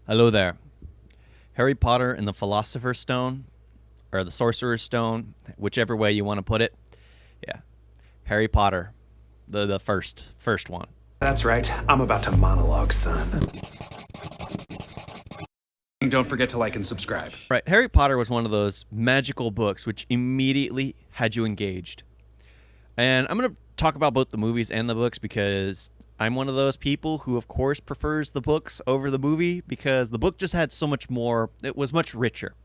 Hello there. Harry Potter and the Philosopher's Stone, or the Sorcerer's Stone, whichever way you want to put it. Yeah, Harry Potter, the first one. That's right. I'm about to monologue, son. Don't forget to like and subscribe. Right, Harry Potter was one of those magical books which immediately had you engaged. And I'm going to talk about both the movies and the books because I'm one of those people who, of course, prefers the books over the movie because the book just had so much more. It was much richer.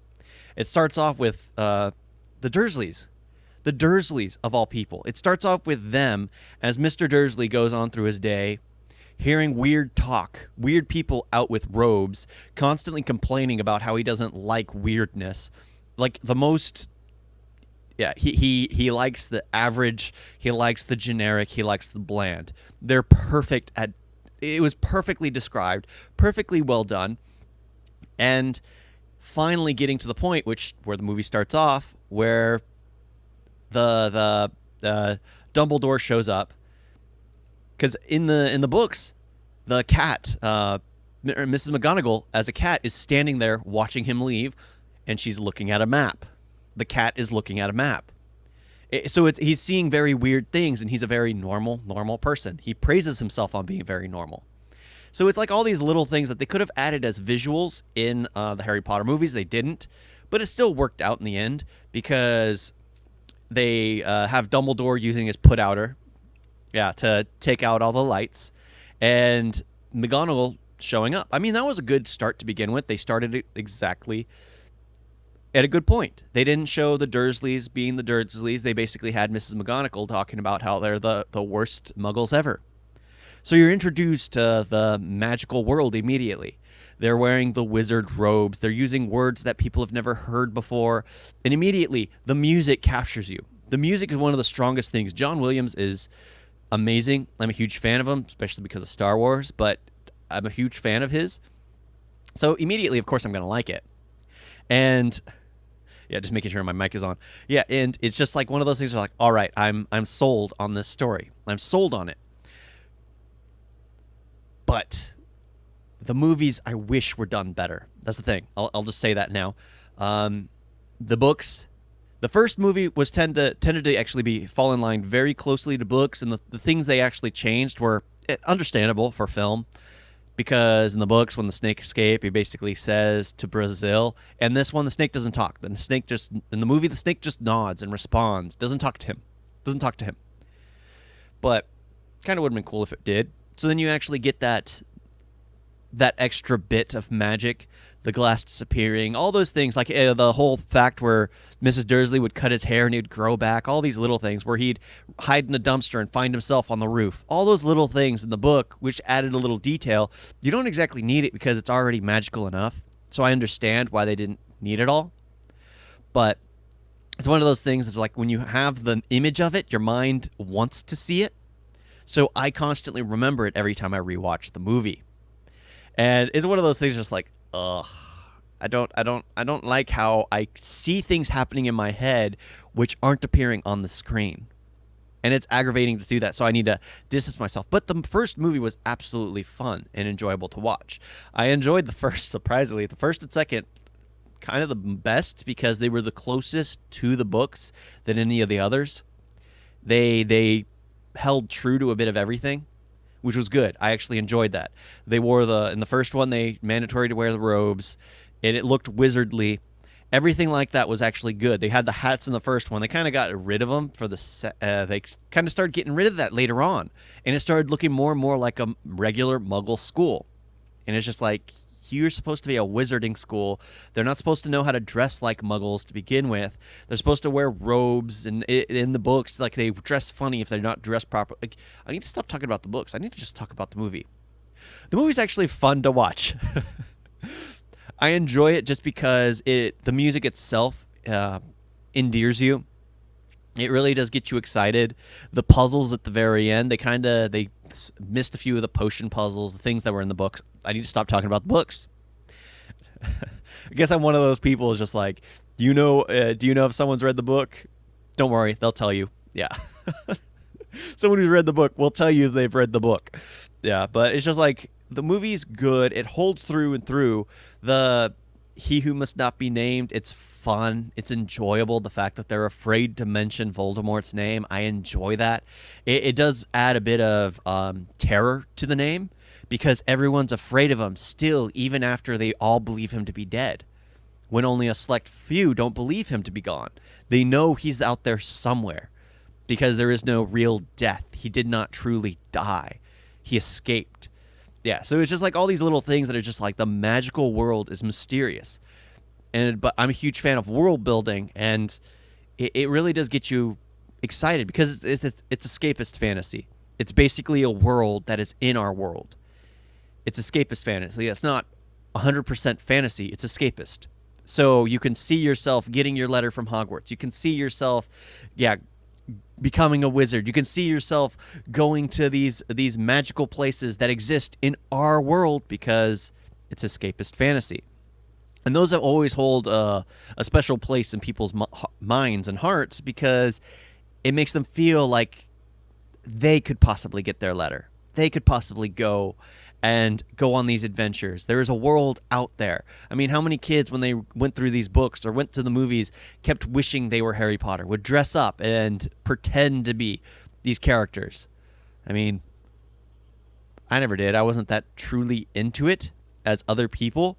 It starts off with the Dursleys. The Dursleys, of all people. It starts off with them as Mr. Dursley goes on through his day, hearing weird talk, weird people out with robes, constantly complaining about how he doesn't like weirdness. Like the most yeah, he likes the average, he likes the generic, he likes the bland. They're perfect at it was perfectly described, perfectly well done. And finally getting to the point where the movie starts off where the Dumbledore shows up because in the books, the cat, Mrs. McGonagall as a cat is standing there watching him leave, and she's looking at a map. The cat is looking at a map. So he's seeing very weird things, and he's a very normal person. He praises himself on being very normal. So it's like all these little things that they could have added as visuals in the Harry Potter movies. They didn't, but it still worked out in the end because they have Dumbledore using his put-outer, to take out all the lights, and McGonagall showing up. I mean, that was a good start to begin with. They started it exactly at a good point. They didn't show the Dursleys being the Dursleys. They basically had Mrs. McGonagall talking about how they're the worst muggles ever. So you're introduced to the magical world immediately. They're wearing the wizard robes. They're using words that people have never heard before. And immediately, the music captures you. The music is one of the strongest things. John Williams is amazing. I'm a huge fan of him, especially because of Star Wars, but I'm a huge fan of his. So immediately, of course, I'm going to like it. And yeah, just making sure my mic is on. Yeah, and it's just like one of those things where like, all right, I'm sold on this story. I'm sold on it. But the movies I wish were done better. That's the thing. I'll just say that now. The books, the first movie was tended to actually fall in line very closely to books, and the things they actually changed were understandable for film. Because in the books, when the snake escape, he basically says to Brazil, and this one, the snake doesn't talk. The snake just in the movie, the snake just nods and responds. Doesn't talk to him. But kind of would have been cool if it did. So then you actually get that extra bit of magic, the glass disappearing, all those things, like the whole fact where Mrs. Dursley would cut his hair and he'd grow back, all these little things where he'd hide in a dumpster and find himself on the roof. All those little things in the book, which added a little detail. You don't exactly need it because it's already magical enough. So I understand why they didn't need it all. But it's one of those things that's like when you have the image of it, your mind wants to see it. So I constantly remember it every time I rewatch the movie. And it's one of those things just like, ugh. I don't like how I see things happening in my head which aren't appearing on the screen. And it's aggravating to do that, so I need to distance myself. But the first movie was absolutely fun and enjoyable to watch. I enjoyed the first, surprisingly. The first and second, kind of the best because they were the closest to the books than any of the others. They held true to a bit of everything, which was good. I actually enjoyed that. They wore in the first one, they mandatory to wear the robes, and it looked wizardly. Everything like that was actually good. They had the hats in the first one. They kind of got rid of them they kind of started getting rid of that later on, and it started looking more and more like a regular Muggle school. And it's just like, you're supposed to be a wizarding school. They're not supposed to know how to dress like Muggles to begin with. They're supposed to wear robes, and in the books, like they dress funny if they're not dressed properly. Like, I need to stop talking about the books. I need to just talk about the movie. The movie's actually fun to watch. I enjoy it just because the music itself endears you. It really does get you excited. The puzzles at the very end, they missed a few of the potion puzzles, the things that were in the books. I need to stop talking about the books. I guess I'm one of those people who's just like, do you know if someone's read the book? Don't worry, they'll tell you. Yeah. Someone who's read the book will tell you they've read the book. Yeah, but it's just like The movie's good. It holds through and through. The He Who Must Not Be Named, it's fun. It's enjoyable. The fact that they're afraid to mention Voldemort's name, I enjoy that. It does add a bit of terror to the name because everyone's afraid of him still, even after they all believe him to be dead. When only a select few don't believe him to be gone. They know he's out there somewhere because there is no real death. He did not truly die. He escaped. Yeah, so it's just like all these little things that are just like the magical world is mysterious. But I'm a huge fan of world building, and it really does get you excited because it's escapist fantasy. It's basically a world that is in our world. It's escapist fantasy. It's not 100% fantasy. It's escapist. So you can see yourself getting your letter from Hogwarts. You can see yourself, becoming a wizard. You can see yourself going to these magical places that exist in our world because it's escapist fantasy. And those have always hold a special place in people's minds and hearts because it makes them feel like they could possibly get their letter. They could possibly go on these adventures. There is a world out there. I mean, how many kids, when they went through these books or went to the movies, kept wishing they were Harry Potter, would dress up and pretend to be these characters? I mean, I never did. I wasn't that truly into it as other people,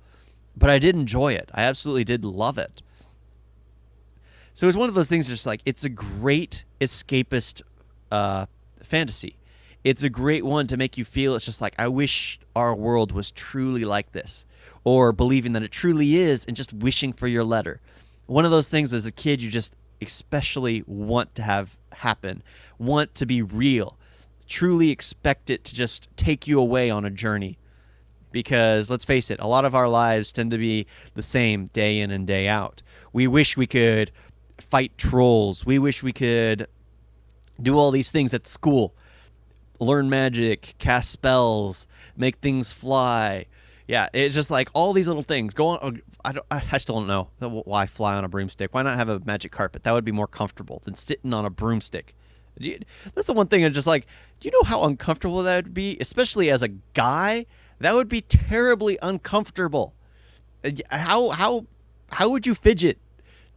but I did enjoy it. I absolutely did love it. So it's one of those things that's like, it's a great escapist fantasy. It's a great one to make you feel it's just like, I wish our world was truly like this, or believing that it truly is and just wishing for your letter. One of those things as a kid you just especially want to have happen, want to be real, truly expect it to just take you away on a journey. Because let's face it, a lot of our lives tend to be the same day in and day out. We wish we could fight trolls. We wish we could do all these things at school. Learn magic, cast spells, make things fly. Yeah, it's just like all these little things. Go on. I still don't know why fly on a broomstick. Why not have a magic carpet? That would be more comfortable than sitting on a broomstick. That's the one thing. I'm just like, do you know how uncomfortable that would be? Especially as a guy, that would be terribly uncomfortable. How would you fidget?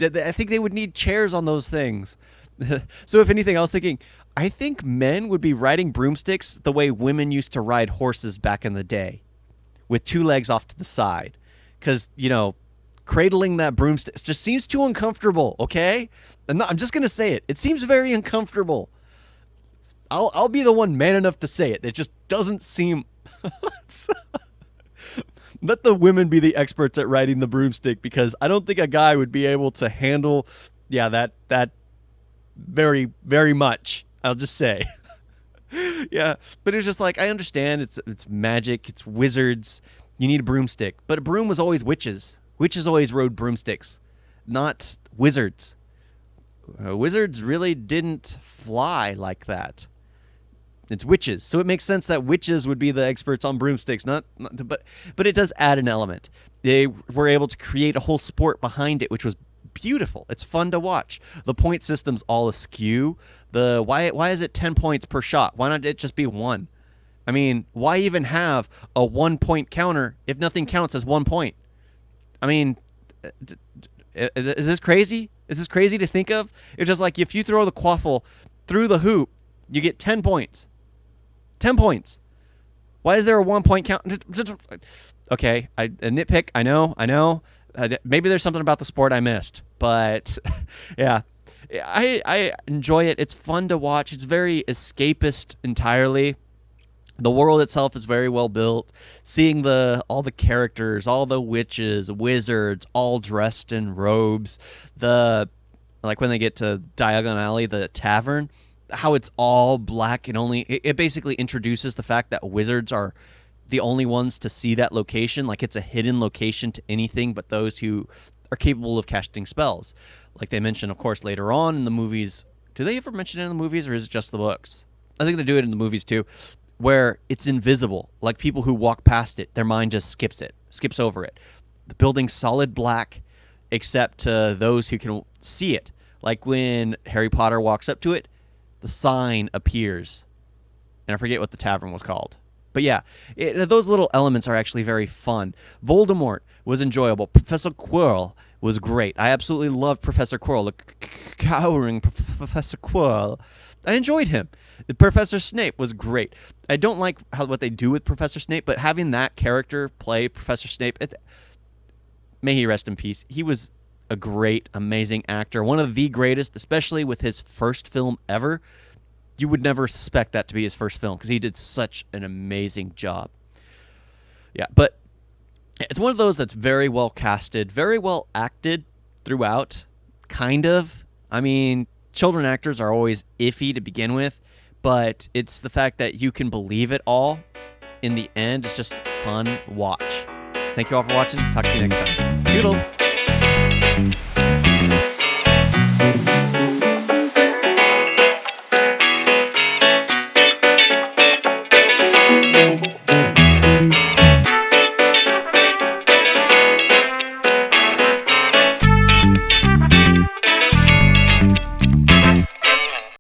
I think they would need chairs on those things. So if anything, I was thinking, I think men would be riding broomsticks the way women used to ride horses back in the day, with two legs off to the side. Because, cradling that broomstick just seems too uncomfortable, okay? I'm just going to say it. It seems very uncomfortable. I'll be the one man enough to say it. It just doesn't seem... Let the women be the experts at riding the broomstick, because I don't think a guy would be able to handle, that very, very much. I'll just say. Yeah, but it's just like, I understand it's magic, it's wizards, you need a broomstick. But a broom was always witches. Witches always rode broomsticks, not wizards. Wizards really didn't fly like that. It's witches, so it makes sense that witches would be the experts on broomsticks. But it does add an element. They were able to create a whole sport behind it, which was beautiful. It's fun to watch. The point system's all askew. Why is it 10 points per shot? Why not it just be 1? I mean, why even have a 1-point counter if nothing counts as 1 point? I mean, is this crazy? Is this crazy to think of? It's just like if you throw the quaffle through the hoop, you get 10 points. 10 points. Why is there a 1-point count? Okay, a nitpick. I know. Maybe there's something about the sport I missed, but yeah, I enjoy it. It's fun to watch. It's very escapist entirely. The world itself is very well built. Seeing all the characters, all the witches, wizards, all dressed in robes. Like when they get to Diagon Alley, the tavern, how it's all black and it basically introduces the fact that wizards are the only ones to see that location. Like it's a hidden location to anything but those who are capable of casting spells. Like they mention, of course, later on in the movies. Do they ever mention it in the movies, or is it just the books? I think they do it in the movies too, where it's invisible. Like people who walk past it, their mind just skips over it. The building's solid black, except to those who can see it. Like when Harry Potter walks up to it, the sign appears. And I forget what the tavern was called. But yeah, those little elements are actually very fun. Voldemort was enjoyable. Professor Quirrell was great. I absolutely loved Professor Quirrell, the cowering Professor Quirrell. I enjoyed him. Professor Snape was great. I don't like what they do with Professor Snape, but having that character play Professor Snape, may he rest in peace. He was a great, amazing actor. One of the greatest, especially with his first film ever. You would never suspect that to be his first film because he did such an amazing job. Yeah, but it's one of those that's very well casted, very well acted throughout, kind of. I mean, children actors are always iffy to begin with, but it's the fact that you can believe it all in the end. It's just fun watch. Thank you all for watching. Talk to you next time. Toodles!